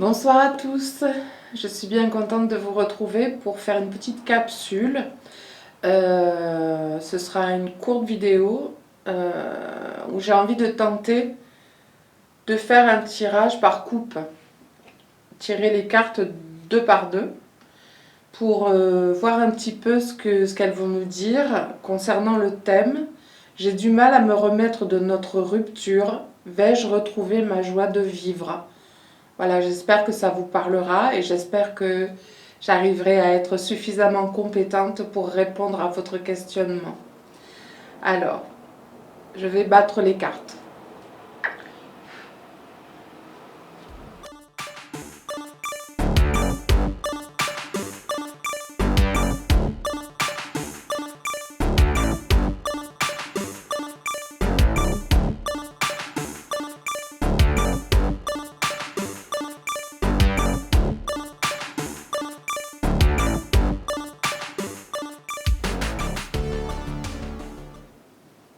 Bonsoir à tous, je suis bien contente de vous retrouver pour faire une petite capsule. Ce sera une courte vidéo où j'ai envie de tenter de faire un tirage par coupe. Tirer les cartes deux par deux pour voir un petit peu ce qu'elles vont nous dire concernant le thème. J'ai du mal à me remettre de notre rupture. Vais-je retrouver ma joie de vivre ? Voilà, j'espère que ça vous parlera et j'espère que j'arriverai à être suffisamment compétente pour répondre à votre questionnement. Alors, je vais battre les cartes.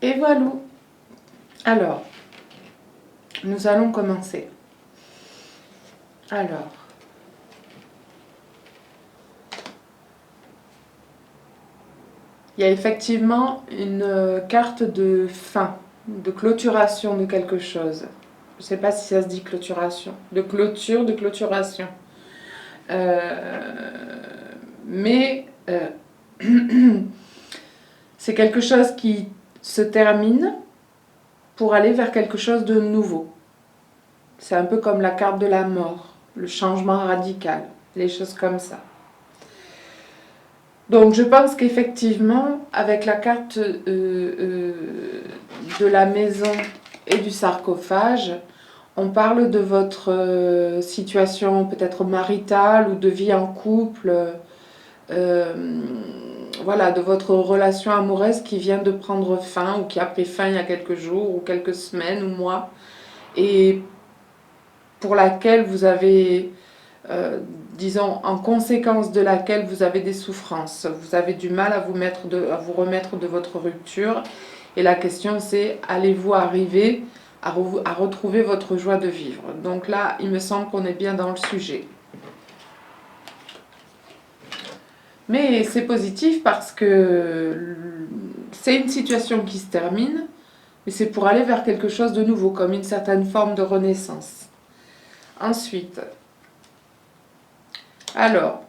Et voilà. Alors, nous allons commencer. Alors, il y a effectivement une carte de fin, de clôturation de quelque chose. Je ne sais pas si ça se dit clôturation, de clôture, de clôturation. Mais c'est quelque chose qui se termine pour aller vers quelque chose de nouveau. C'est un peu comme la carte de la mort, le changement radical, les choses comme ça. Donc je pense qu'effectivement, avec la carte de la maison et du sarcophage, on parle de votre situation peut-être maritale ou de vie en couple, voilà, de votre relation amoureuse qui vient de prendre fin ou qui a pris fin il y a quelques jours ou quelques semaines ou mois et pour laquelle vous avez, disons, en conséquence de laquelle vous avez des souffrances. Vous avez du mal à vous remettre de votre rupture et la question c'est, allez-vous arriver à retrouver votre joie de vivre? Donc là, il me semble qu'on est bien dans le sujet. Mais c'est positif parce que c'est une situation qui se termine, mais c'est pour aller vers quelque chose de nouveau, comme une certaine forme de renaissance. Ensuite, alors,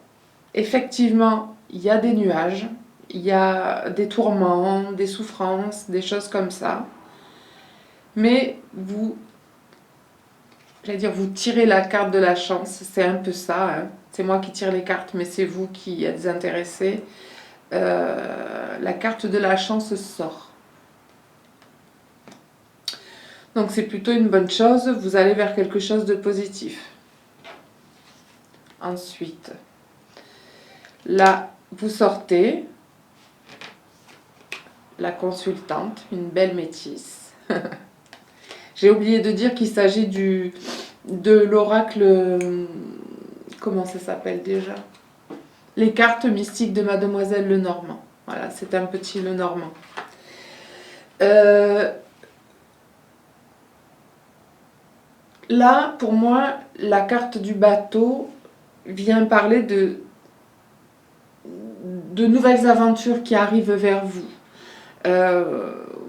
effectivement, il y a des nuages, il y a des tourments, des souffrances, des choses comme ça. Mais vous tirez la carte de la chance, c'est un peu ça, hein. C'est moi qui tire les cartes, mais c'est vous qui êtes intéressés. La carte de la chance sort. Donc c'est plutôt une bonne chose, vous allez vers quelque chose de positif. Ensuite, là, vous sortez la consultante, une belle métisse. J'ai oublié de dire qu'il s'agit de l'oracle, comment ça s'appelle déjà? Les cartes mystiques de Mademoiselle Lenormand. Voilà, c'est un petit Lenormand. Là, pour moi, la carte du bateau vient parler de nouvelles aventures qui arrivent vers vous.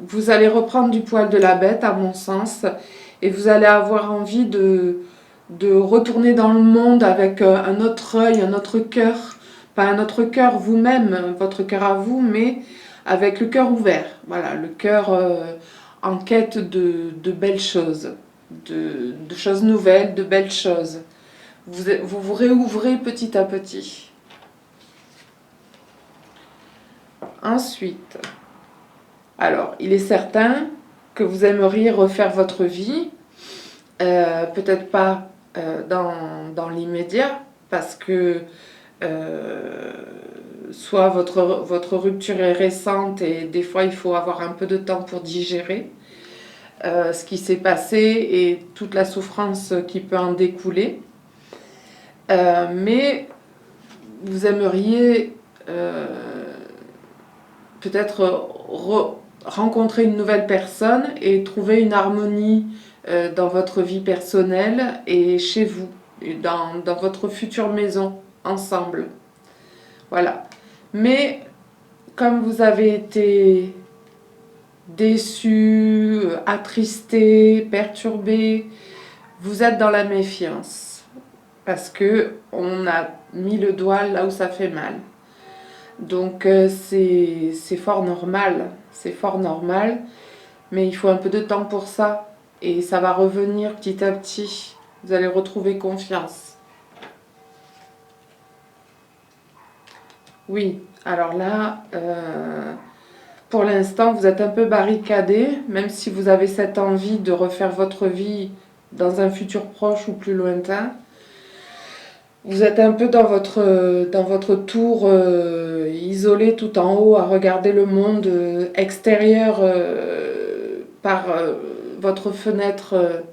Vous allez reprendre du poil de la bête, à mon sens, et vous allez avoir envie de retourner dans le monde avec un autre œil, un autre cœur, pas un autre cœur vous-même, votre cœur à vous, mais avec le cœur ouvert. Voilà, le cœur en quête de belles choses, de choses nouvelles, de belles choses. Vous réouvrez petit à petit. Ensuite, alors, il est certain que vous aimeriez refaire votre vie, peut-être pas dans l'immédiat, parce que soit votre rupture est récente et des fois il faut avoir un peu de temps pour digérer ce qui s'est passé et toute la souffrance qui peut en découler. Mais vous aimeriez peut-être rencontrer une nouvelle personne et trouver une harmonie dans votre vie personnelle et chez vous. dans votre future maison ensemble. Voilà. Mais comme vous avez été déçu, attristé, perturbé, vous êtes dans la méfiance. Parce que on a mis le doigt là où ça fait mal. Donc c'est fort normal. C'est fort normal. Mais il faut un peu de temps pour ça. Et ça va revenir petit à petit. Vous allez retrouver confiance. Oui, alors là, pour l'instant, vous êtes un peu barricadé, même si vous avez cette envie de refaire votre vie dans un futur proche ou plus lointain. Vous êtes un peu dans votre tour isolé tout en haut à regarder le monde extérieur par votre fenêtre,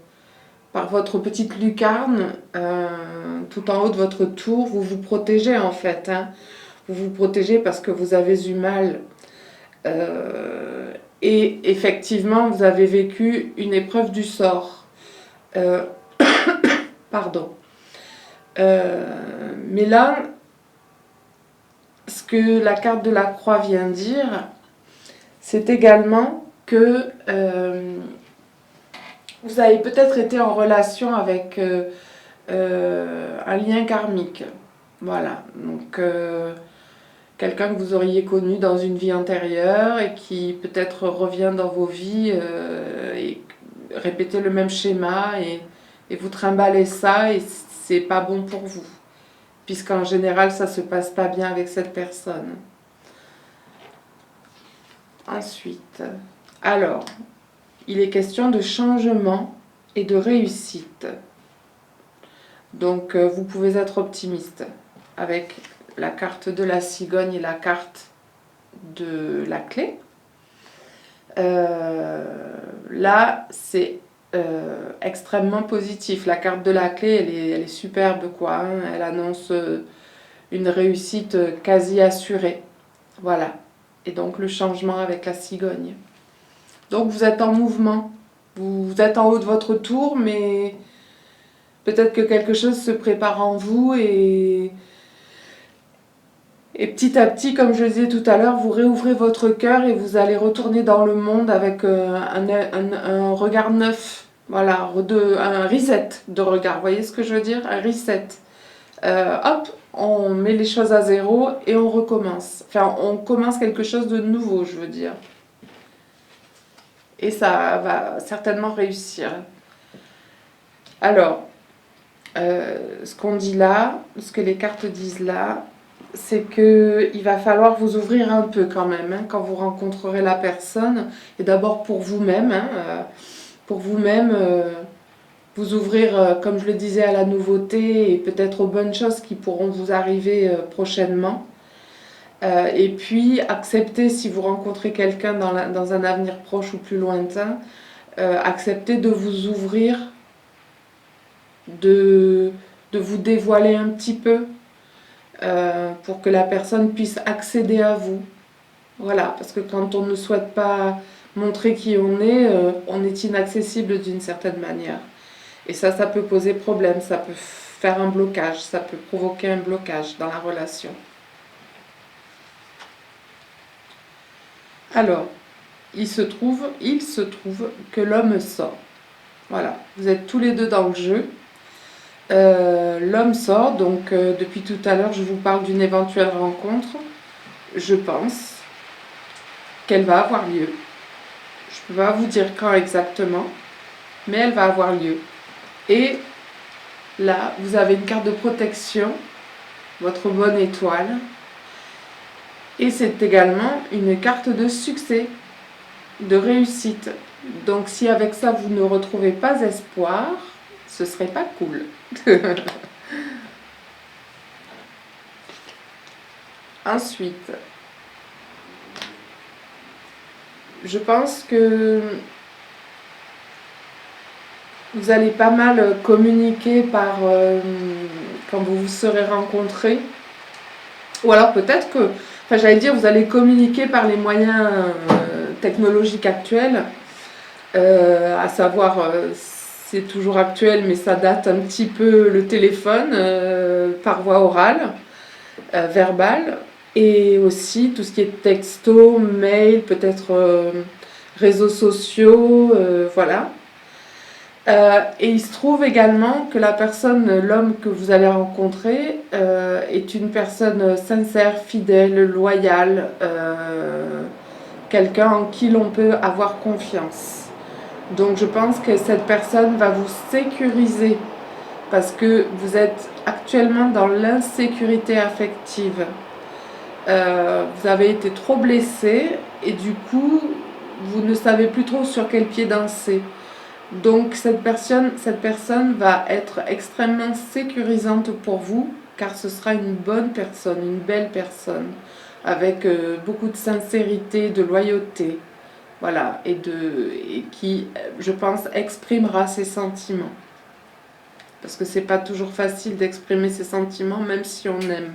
par votre petite lucarne, tout en haut de votre tour. Vous vous protégez en fait. Hein. Vous vous protégez parce que vous avez eu mal. Et effectivement, vous avez vécu une épreuve du sort. Pardon. Mais là, ce que la carte de la croix vient dire, c'est également que vous avez peut-être été en relation avec un lien karmique. Voilà, donc quelqu'un que vous auriez connu dans une vie antérieure et qui peut-être revient dans vos vies et répétez le même schéma et vous trimballez ça et c'est pas bon pour vous. Puisqu'en général, ça se passe pas bien avec cette personne. Ensuite, alors, il est question de changement et de réussite. Donc, vous pouvez être optimiste avec la carte de la cigogne et la carte de la clé. Là, c'est extrêmement positif. La carte de la clé, elle est superbe, quoi. Hein. Elle annonce une réussite quasi assurée. Voilà. Et donc, le changement avec la cigogne. Donc, vous êtes en mouvement. Vous êtes en haut de votre tour, mais peut-être que quelque chose se prépare en vous et petit à petit, comme je le disais tout à l'heure, vous réouvrez votre cœur et vous allez retourner dans le monde avec un regard neuf. Voilà, un reset de regard. Vous voyez ce que je veux dire? Un reset. Hop, on met les choses à zéro et on recommence. Enfin, on commence quelque chose de nouveau, je veux dire. Et ça va certainement réussir. Alors, ce qu'on dit là, ce que les cartes disent là, c'est qu'il va falloir vous ouvrir un peu quand même, hein, quand vous rencontrerez la personne, et d'abord pour vous-même, vous ouvrir, comme je le disais, à la nouveauté et peut-être aux bonnes choses qui pourront vous arriver prochainement. Et puis accepter, si vous rencontrez quelqu'un dans un avenir proche ou plus lointain, accepter de vous ouvrir, de vous dévoiler un petit peu, pour que la personne puisse accéder à vous. Voilà, parce que quand on ne souhaite pas montrer qui on est inaccessible d'une certaine manière. Et ça peut poser problème, ça peut faire un blocage, ça peut provoquer un blocage dans la relation. Alors, il se trouve que l'homme sort. Voilà, vous êtes tous les deux dans le jeu. L'homme sort, donc depuis tout à l'heure je vous parle d'une éventuelle rencontre. Je pense qu'elle va avoir lieu. Je ne peux pas vous dire quand exactement, mais elle va avoir lieu. Et là, vous avez une carte de protection, votre bonne étoile. Et c'est également une carte de succès, de réussite. Donc si avec ça vous ne retrouvez pas espoir, ce serait pas cool. Ensuite, je pense que vous allez pas mal communiquer quand vous vous serez rencontrés. Ou alors peut-être que, j'allais dire, vous allez communiquer par les moyens technologiques actuels, à savoir c'est toujours actuel, mais ça date un petit peu le téléphone par voie orale, verbale, et aussi tout ce qui est texto, mail, peut-être réseaux sociaux, voilà. Et il se trouve également que la personne, l'homme que vous allez rencontrer, est une personne sincère, fidèle, loyale, quelqu'un en qui l'on peut avoir confiance. Donc je pense que cette personne va vous sécuriser parce que vous êtes actuellement dans l'insécurité affective. Vous avez été trop blessé et du coup, vous ne savez plus trop sur quel pied danser. Donc cette personne va être extrêmement sécurisante pour vous car ce sera une bonne personne, une belle personne avec beaucoup de sincérité, de loyauté. Voilà, et qui, je pense, exprimera ses sentiments. Parce que c'est pas toujours facile d'exprimer ses sentiments, même si on aime.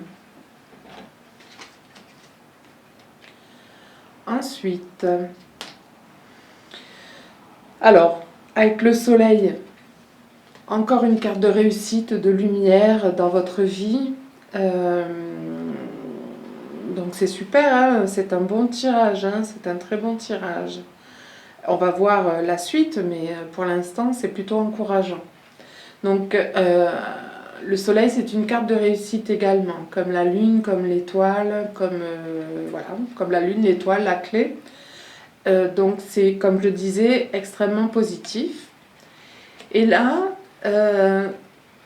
Ensuite, alors, avec le soleil, encore une carte de réussite, de lumière dans votre vie. Donc c'est super, hein, c'est un bon tirage, hein, c'est un très bon tirage. On va voir la suite, mais pour l'instant, c'est plutôt encourageant. Donc, le soleil, c'est une carte de réussite également, comme la lune, comme l'étoile, voilà, comme la lune, l'étoile, la clé. Donc, c'est, comme je le disais, extrêmement positif. Et là,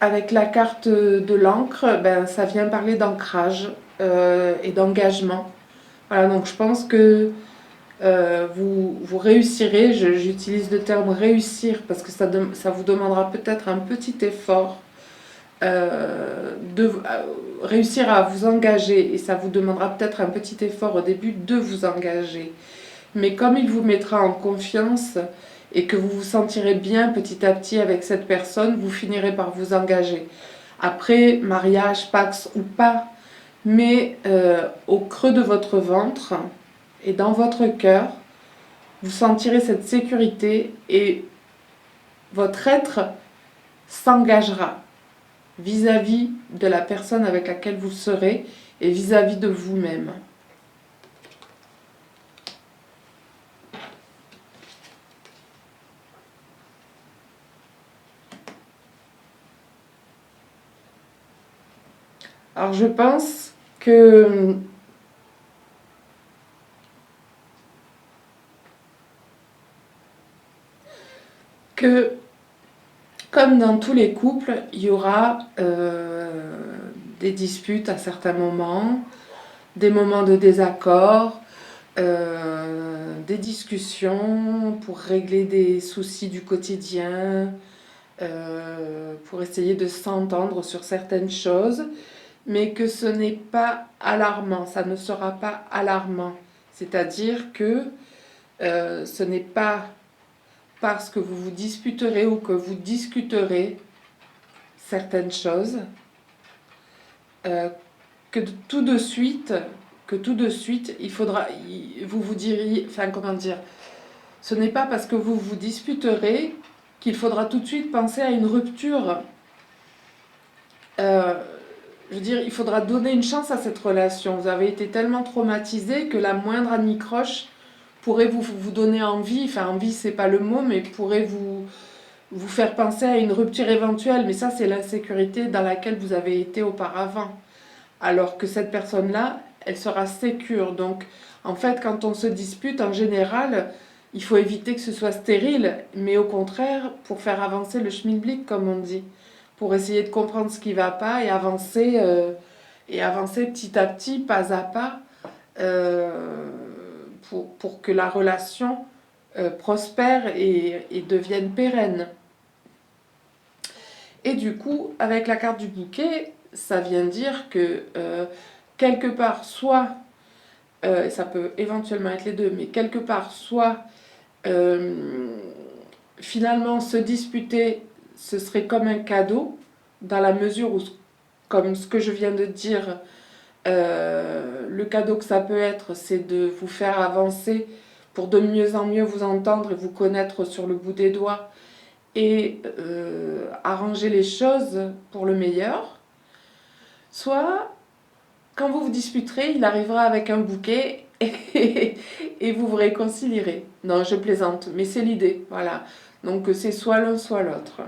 avec la carte de l'encre, ben, ça vient parler d'ancrage et d'engagement. Voilà, donc je pense que vous réussirez, j'utilise le terme réussir parce que ça vous demandera peut-être un petit effort de réussir à vous engager et ça vous demandera peut-être un petit effort au début de vous engager. Mais comme il vous mettra en confiance et que vous vous sentirez bien petit à petit avec cette personne, vous finirez par vous engager. Après, mariage, pax ou pas, mais au creux de votre ventre et dans votre cœur, vous sentirez cette sécurité et votre être s'engagera vis-à-vis de la personne avec laquelle vous serez et vis-à-vis de vous-même. Alors je pense que comme dans tous les couples, il y aura des disputes à certains moments, des moments de désaccord, des discussions pour régler des soucis du quotidien, pour essayer de s'entendre sur certaines choses, mais que ce n'est pas alarmant, ça ne sera pas alarmant. C'est-à-dire que ce n'est pas parce que vous vous disputerez ou que vous discuterez certaines choses euh, que tout de suite, il faudra, vous vous diriez, enfin comment dire, ce n'est pas parce que vous vous disputerez qu'il faudra tout de suite penser à une rupture. Euh, je veux dire, il faudra donner une chance à cette relation. Vous avez été tellement traumatisé que la moindre anicroche pourrait vous donner envie, enfin envie c'est pas le mot, mais pourrait vous faire penser à une rupture éventuelle. Mais ça c'est l'insécurité dans laquelle vous avez été auparavant. Alors que cette personne-là, elle sera sécure. Donc en fait quand on se dispute en général, il faut éviter que ce soit stérile, mais au contraire pour faire avancer le schmilblick comme on dit. Pour essayer de comprendre ce qui ne va pas et avancer petit à petit, pas à pas, pour que la relation prospère et devienne pérenne. Et du coup, avec la carte du bouquet, ça vient dire que quelque part, soit, ça peut éventuellement être les deux, mais quelque part, soit finalement se disputer, ce serait comme un cadeau, dans la mesure où, comme ce que je viens de dire, le cadeau que ça peut être, c'est de vous faire avancer pour de mieux en mieux vous entendre et vous connaître sur le bout des doigts et arranger les choses pour le meilleur, soit quand vous vous disputerez, il arrivera avec un bouquet et vous vous réconcilierez. Non, je plaisante, mais c'est l'idée, voilà. Donc c'est soit l'un, soit l'autre.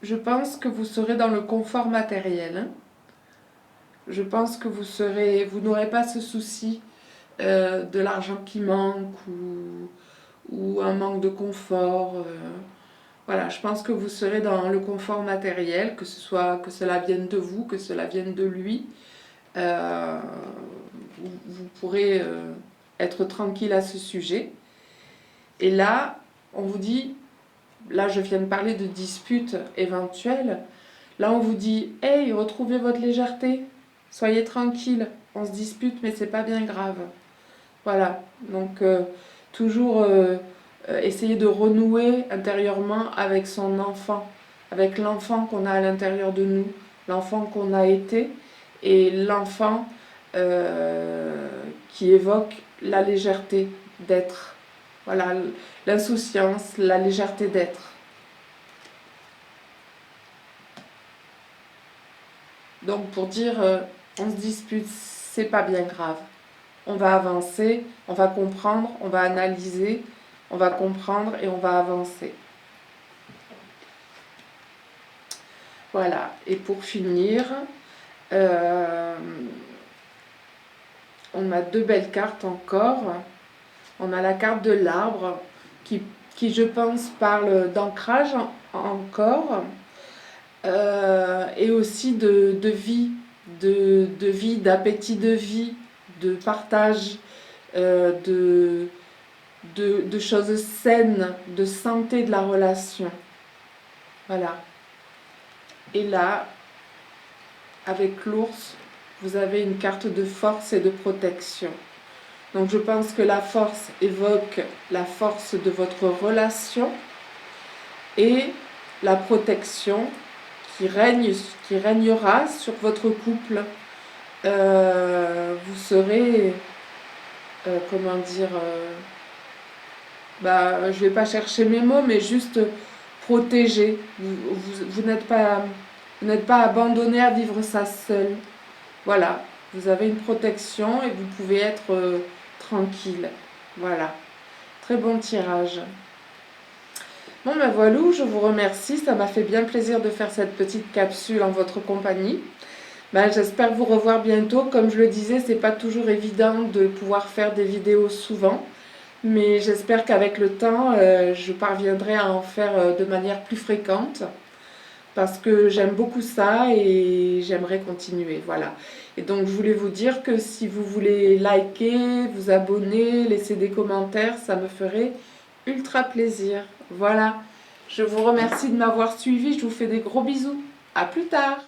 Je pense que vous serez dans le confort matériel, hein. Je pense que vous n'aurez pas ce souci de l'argent qui manque ou un manque de confort. Voilà, je pense que vous serez dans le confort matériel, que cela vienne de vous, que cela vienne de lui. Euh, vous pourrez être tranquille à ce sujet. Et là, on vous dit, là je viens de parler de disputes éventuelles, là on vous dit, hey, retrouvez votre légèreté, soyez tranquille, on se dispute mais c'est pas bien grave. Voilà, donc toujours essayer de renouer intérieurement avec son enfant, avec l'enfant qu'on a à l'intérieur de nous, l'enfant qu'on a été et l'enfant qui évoque la légèreté d'être. Voilà, l'insouciance, la légèreté d'être. Donc pour dire, on se dispute, c'est pas bien grave. On va avancer, on va comprendre, on va analyser, on va comprendre et on va avancer. Voilà, et pour finir, on a deux belles cartes encore. On a la carte de l'arbre qui je pense, parle d'ancrage encore et aussi de vie, de vie, d'appétit de vie, de partage, de choses saines, de santé de la relation. Voilà. Et là, avec l'ours, vous avez une carte de force et de protection. Donc je pense que la force évoque la force de votre relation et la protection qui régnera sur votre couple. Vous serez, comment dire, je ne vais pas chercher mes mots, mais juste protégé. Vous n'êtes pas abandonné à vivre ça seul. Voilà, vous avez une protection et vous pouvez être tranquille. Voilà, très bon tirage. Bon ben voilà, je vous remercie, ça m'a fait bien plaisir de faire cette petite capsule en votre compagnie. J'espère vous revoir bientôt. Comme je le disais, c'est pas toujours évident de pouvoir faire des vidéos souvent, mais j'espère qu'avec le temps, je parviendrai à en faire de manière plus fréquente. Parce que j'aime beaucoup ça et j'aimerais continuer, voilà. Et donc je voulais vous dire que si vous voulez liker, vous abonner, laisser des commentaires, ça me ferait ultra plaisir. Voilà, je vous remercie de m'avoir suivi, je vous fais des gros bisous. À plus tard.